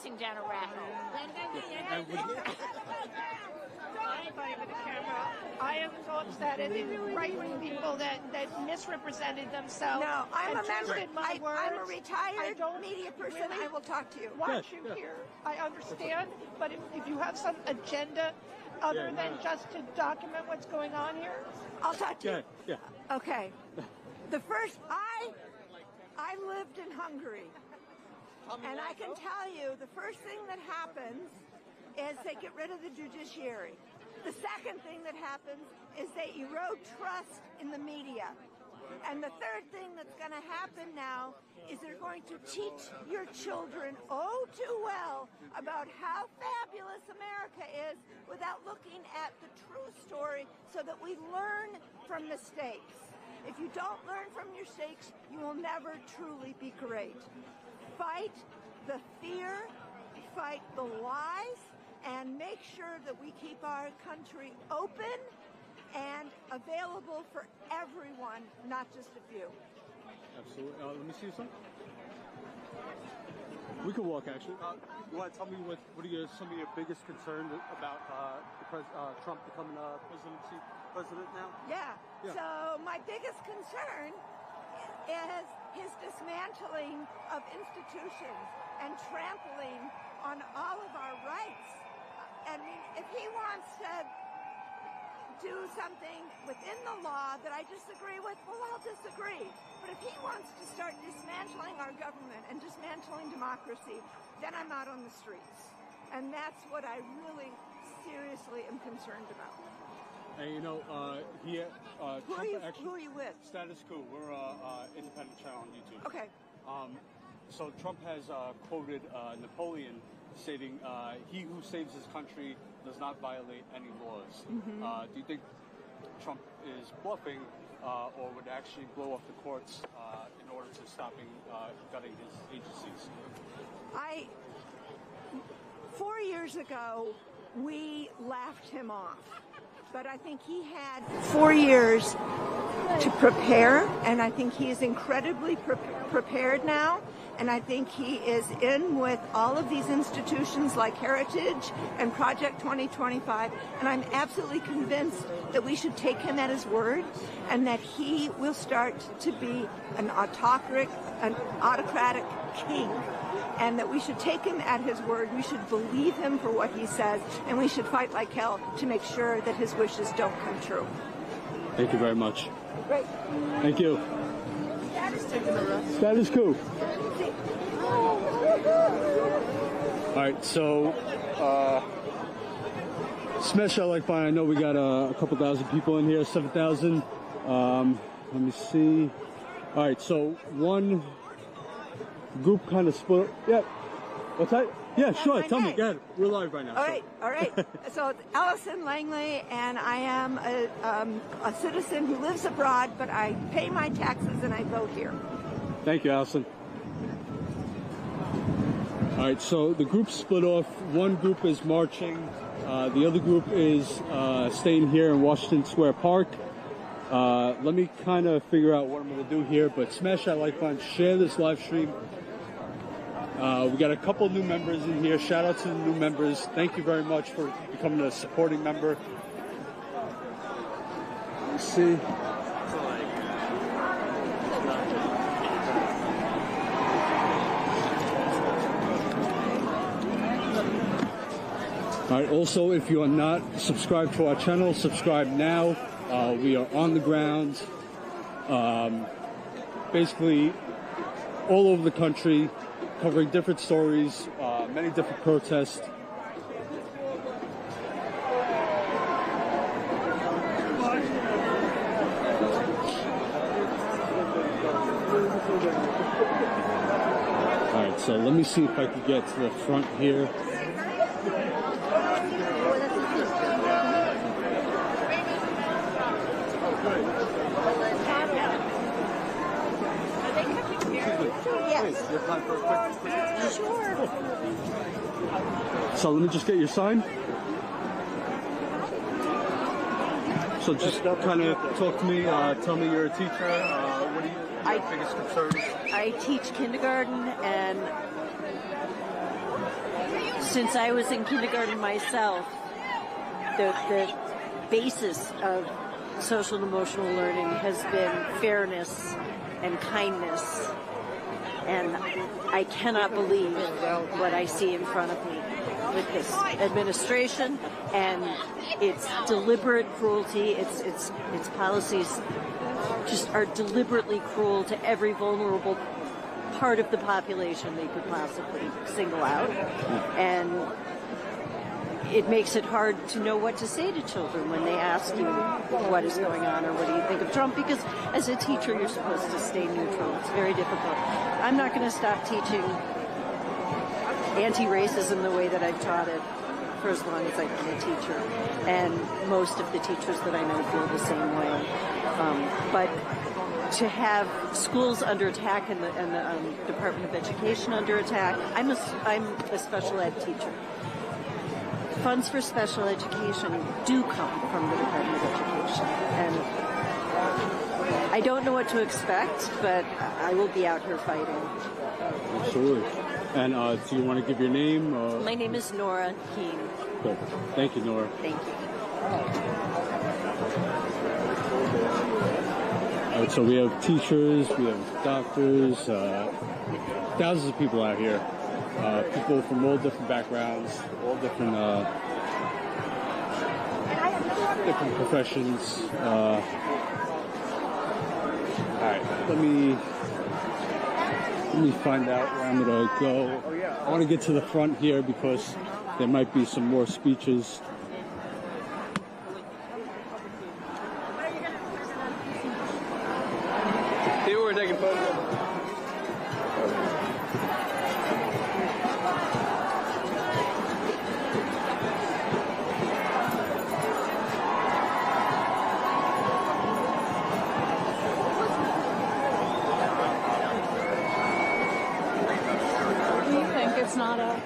chasing down a rat hole. I am so upset at the right-wing people that misrepresented themselves. No, I'm a member. I'm a I retired don't media person. really I will talk to you. want you here. I understand, but if you have some agenda other than just to document what's going on here, I'll talk to you. Yeah. Okay. The first, I lived in Hungary, and I can tell you the first thing that happens is they get rid of the judiciary. The second thing that happens is they erode trust in the media. And the third thing that's going to happen now is they're going to teach your children oh too well about how fabulous America is without looking at the true story so that we learn from mistakes. If you don't learn from your mistakes, you will never truly be great. Fight the fear, fight the lies, and make sure that we keep our country open and available for everyone, not just a few. Absolutely. Let me see some. We can walk, actually. You want to tell me what are some of your biggest concerns about Trump becoming president now? Yeah. So my biggest concern is his dismantling of institutions and trampling on all of our rights. I mean, if he wants to do something within the law that I disagree with, well, I'll disagree. But if he wants to start dismantling our government and dismantling democracy, then I'm out on the streets. And that's what I really seriously am concerned about. And you know, who are you with? Status Quo. We're independent channel on YouTube. Okay. So Trump has quoted Napoleon stating, "He who saves his country does not violate any laws." Mm-hmm. Do you think Trump is bluffing, or would actually blow off the courts in order to stopping gutting his agencies? 4 years ago, we laughed him off. But I think he had 4 years to prepare, and I think he is incredibly prepared now. And I think he is in with all of these institutions like Heritage and Project 2025. And I'm absolutely convinced that we should take him at his word and that he will start to be an autocratic king. And that we should take him at his word. We should believe him for what he says. And we should fight like hell to make sure that his wishes don't come true. Thank you very much. Great. Thank you. Status quo. All right, so smash that like button. I know we got a couple thousand people in here, 7,000. Let me see. All right, so one group kind of split. Yeah. What's that? Yeah, sure. Tell me. Go ahead. We're live right now. All right. So it's Allison Langley, and I am a citizen who lives abroad, but I pay my taxes and I vote here. Thank you, Allison. All right, so the group split off. One group is marching. The other group is staying here in Washington Square Park. Let me kind of figure out what I'm going to do here, but smash that like button, share this live stream. We got a couple new members in here. Shout out to the new members. Thank you very much for becoming a supporting member. Let's see. All right, also, if you are not subscribed to our channel, subscribe now. We are on the ground, basically all over the country, covering different stories, many different protests. All right, so let me see if I can get to the front here. Sure. So let me just get your sign. So just kind of talk to me. Tell me you're a teacher. What are your biggest concerns? I teach kindergarten, and Since I was in kindergarten myself, the basis of social and emotional learning has been fairness and kindness. And I cannot believe what I see in front of me with this administration and its deliberate cruelty. Its policies just are deliberately cruel to every vulnerable part of the population they could possibly single out. And it makes it hard to know what to say to children when they ask you what is going on or what do you think of Trump, because as a teacher you're supposed to stay neutral. It's very difficult. I'm not going to stop teaching anti-racism the way that I've taught it for as long as I've been a teacher, and most of the teachers that I know feel the same way. But to have schools under attack and the Department of Education under attack, I'm a special ed teacher. Funds for special education do come from the Department of Education, and I don't know what to expect, but I will be out here fighting. Absolutely. And do you want to give your name? My name is Nora Keene. Good. Thank you, Nora. Thank you. All right, so we have teachers, we have doctors, thousands of people out here. People from all different backgrounds, all different professions. All right, let me find out where I'm gonna go. I want to get to the front here because there might be some more speeches. People were taking photos. It's not a...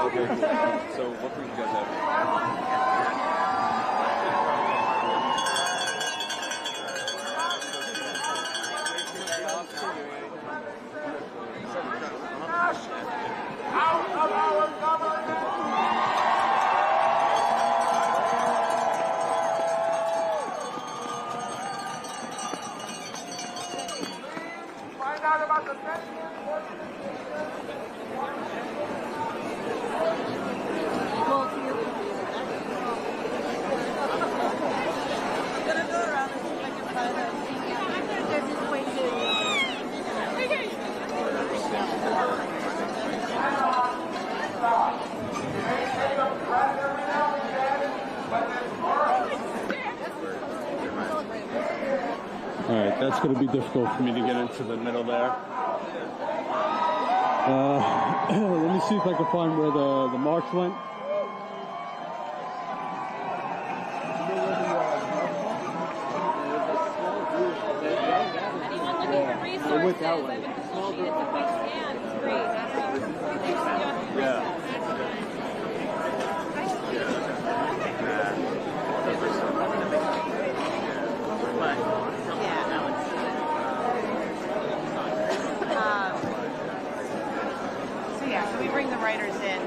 Okay. So what do you guys have? Out of our government! Find out about the All right, that's going to be difficult for me to get into the middle there. Let me see if I can find where the march went. Anyone looking for resources? It went that way. I've been pushing it to my stand. It's great. Yeah. So we bring the writers in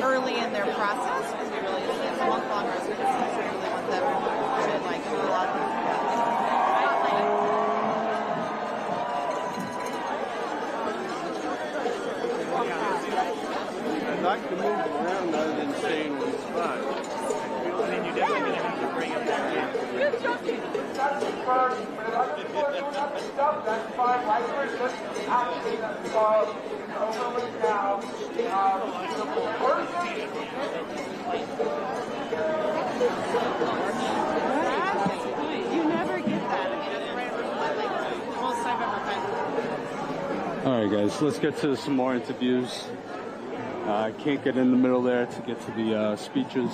early in their process, because we really, it's a month-long residency, so we really want them to like do a lot of I'd like to move around other than staying in one spot. And then you're definitely going to have to bring them back in. That's fine. Like we're just asking them to overly now. You never get that. I mean, it's like the most I've ever been. All right, guys, let's get to some more interviews. I can't get in the middle there to get to the speeches.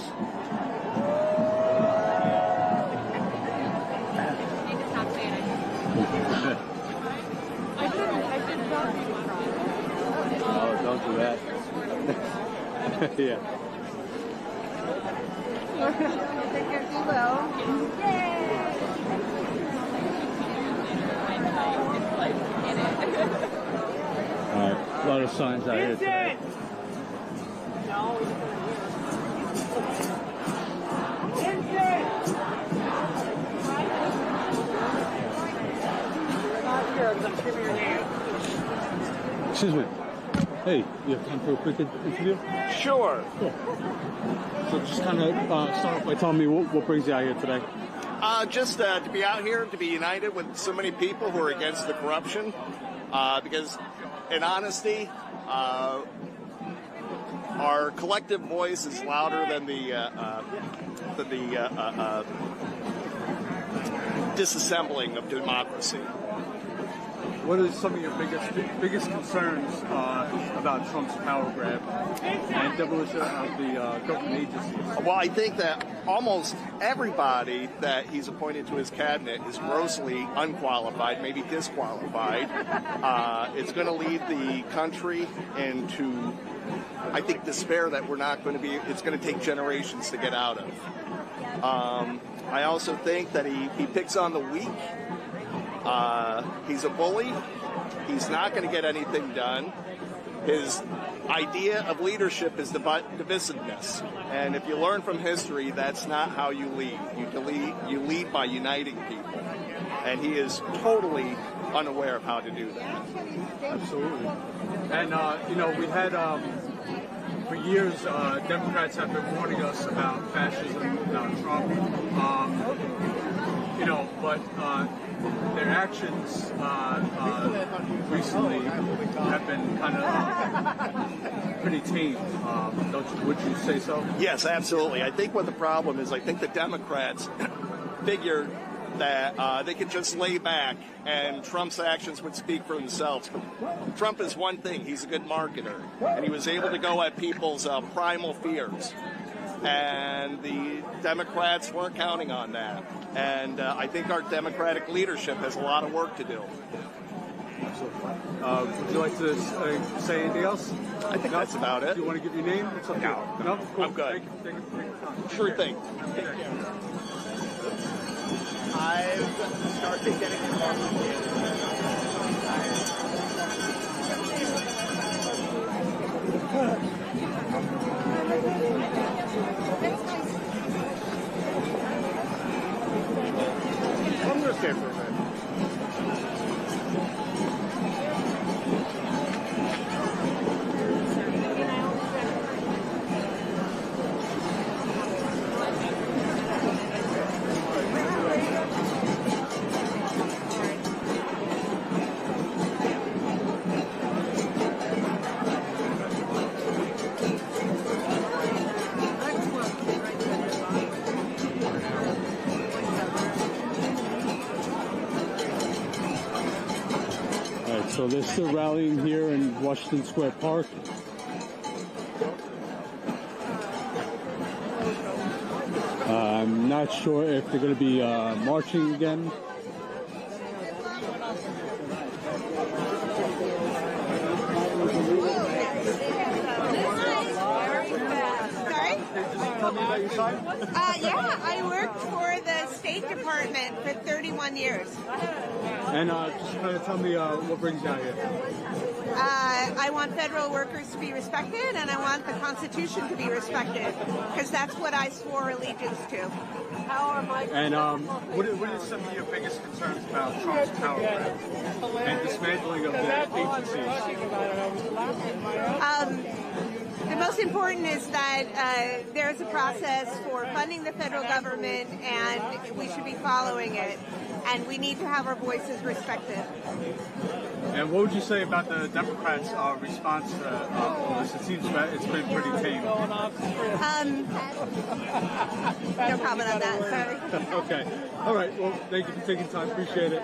Oh, don't do that. Yeah. All right, a lot of signs out here today. Excuse me. Hey, you have time for a quick interview? Sure. Cool. So just kind of start off by telling me what brings you out here today. Just to be out here, to be united with so many people who are against the corruption, because in honesty, our collective voice is louder than the disassembling of democracy. What are some of your biggest concerns about Trump's power grab and demolition of the government agencies? Well, I think that almost everybody that he's appointed to his cabinet is grossly unqualified, maybe disqualified. It's going to lead the country into, I think, despair that we're not going to be, it's going to take generations to get out of. I also think that he picks on the weak. He's a bully. He's not going to get anything done. His idea of leadership is divisiveness. And if you learn from history, that's not how you lead. You lead by uniting people. And he is totally unaware of how to do that. Absolutely. And, we had, for years, Democrats have been warning us about fascism, about Trump. But their actions recently have been kind of pretty tame. Would you say so? Yes, absolutely. I think what the problem is, I think the Democrats figured that they could just lay back and Trump's actions would speak for themselves. But Trump is one thing. He's a good marketer. And he was able to go at people's primal fears. and the Democrats weren't counting on that. And I think our Democratic leadership has a lot of work to do. Would you like to say anything else? I think that's about it. Do you want to give your name? It's up to you. No? Cool. I'm good. Thank you for your time. Sure thing. I've started getting involved with I'm going to stay for a minute. So they're still rallying here in Washington Square Park. I'm not sure if they're going to be marching again. Yeah, I worked for the State Department for 31 years. And just kind of tell me what brings you out here. I want federal workers to be respected, and I want the Constitution to be respected, because that's what I swore allegiance to. And what are some of your biggest concerns about Trump's power grab and dismantling of the agencies? The most important is that there's a process for funding the federal government, and we should be following it. And we need to have our voices respected. And what would you say about the Democrats' response to all this? It seems that it's been pretty tame. No comment on that, sorry. Okay. All right. Well, thank you for taking time. Appreciate it.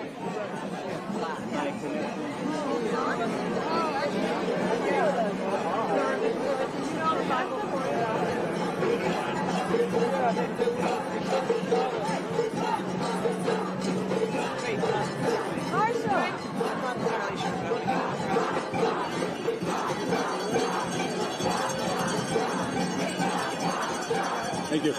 Thank you.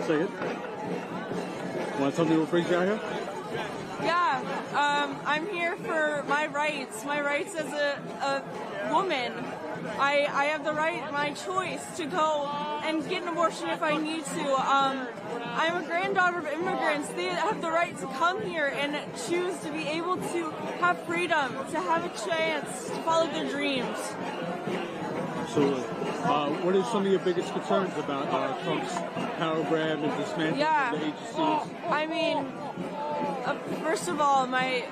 Second. Want to tell me what brings you out here? Yeah, I'm here for my rights. My rights as a woman. I have the right, my choice to go and get an abortion if I need to. I'm a granddaughter of immigrants. They have the right to come here and choose to be able to have freedom, to have a chance to follow their dreams. Absolutely. What are some of your biggest concerns about Trump's power grab and dismantling of the agencies? I mean, first of all, my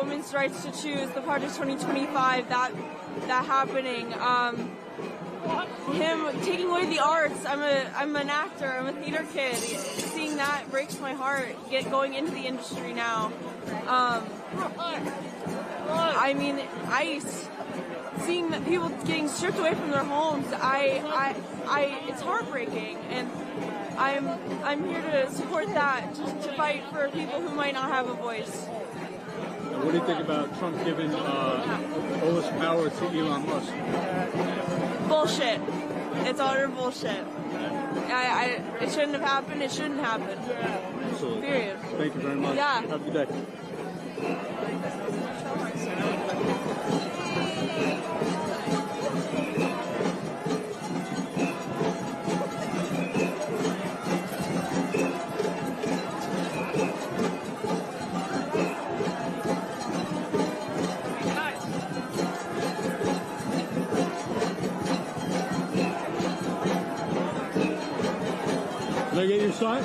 women's rights to choose, the Project 2025, that happening. Him taking away the arts. I'm an actor. I'm a theater kid. Seeing that breaks my heart. Going into the industry now. I mean, ICE. Seeing that people getting stripped away from their homes, it's heartbreaking, and I'm here to support that, to fight for people who might not have a voice. What do you think about Trump giving all this power to Elon Musk? Bullshit. It's utter bullshit. It shouldn't have happened. It shouldn't happen. Absolutely. Period. Thank you very much. Yeah. Have a good day. Can I get your sign?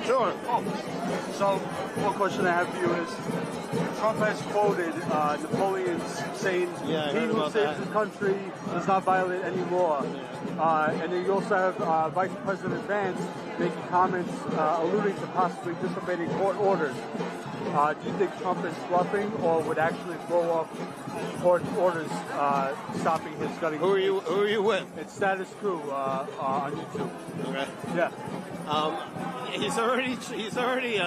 Sure. So, one question I have for you is, Trump has quoted Napoleon saying, "He who saves the country does not violate any law." And then you also have Vice President Vance making comments alluding to possibly disobeying court orders. Do you think Trump is bluffing, or would actually blow off court orders stopping his gunning? Who are you with? It's Status Quo on YouTube. Okay. Yeah. He's already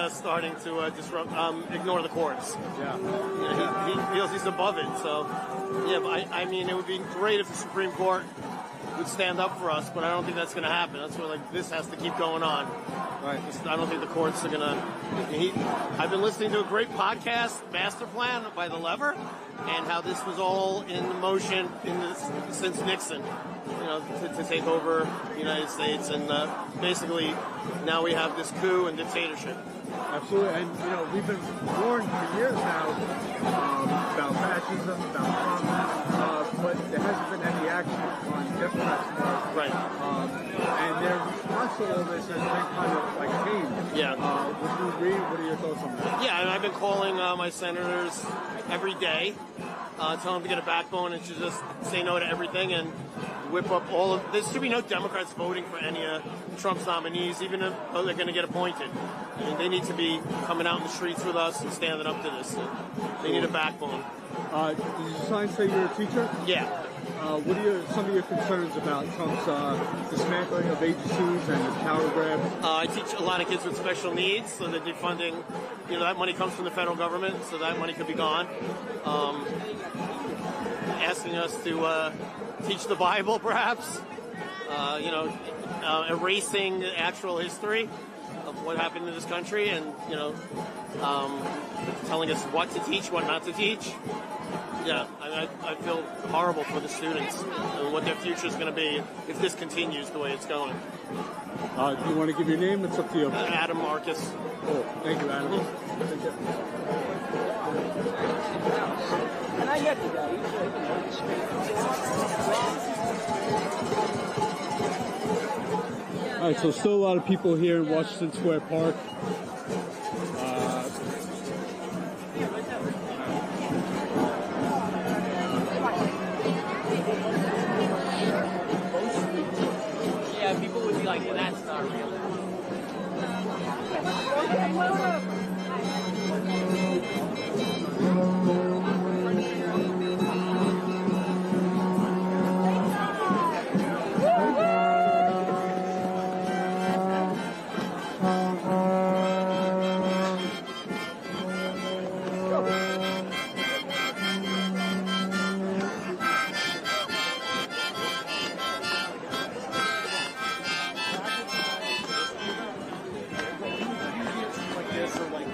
starting to ignore the courts. Yeah. He feels he's above it. So, yeah. But I mean, it would be great if the Supreme Court would stand up for us, but I don't think that's going to happen. That's where this has to keep going on. Right. I don't think the courts are going to. I've been listening to a great podcast, Master Plan by The Lever, and how this was all in motion since Nixon, to take over the United States, and basically now we have this coup and dictatorship. Absolutely, and we've been warned for years now about fascism, about Trump, but there hasn't been any action on Democrats' part. Right. And their response to all this has been kind of like tame. Yeah. Would you agree? What are your thoughts on that? Yeah, and I've been calling my senators every day, telling them to get a backbone and to just say no to everything and whip up all of. There should be no Democrats voting for any of Trump's nominees, even if they're going to get appointed. I mean, they need to be coming out in the streets with us and standing up to this. They need a backbone. Did your sign say you're a teacher? Yeah. What are some of your concerns about Trump's dismantling of agencies and the power grab? I teach a lot of kids with special needs, so that defunding, that money comes from the federal government, so that money could be gone. Asking us to teach the Bible, perhaps. Erasing the actual history of what happened in this country, and telling us what to teach, what not to teach. Yeah, I feel horrible for the students and what their future is going to be if this continues the way it's going. Do you want to give your name? It's up to you. Adam Marcus. Oh, thank you, Adam. Thank you. And I get to that. All right, so still a lot of people here in Washington Square Park. Yeah, people would be like, well, that's not real. this or like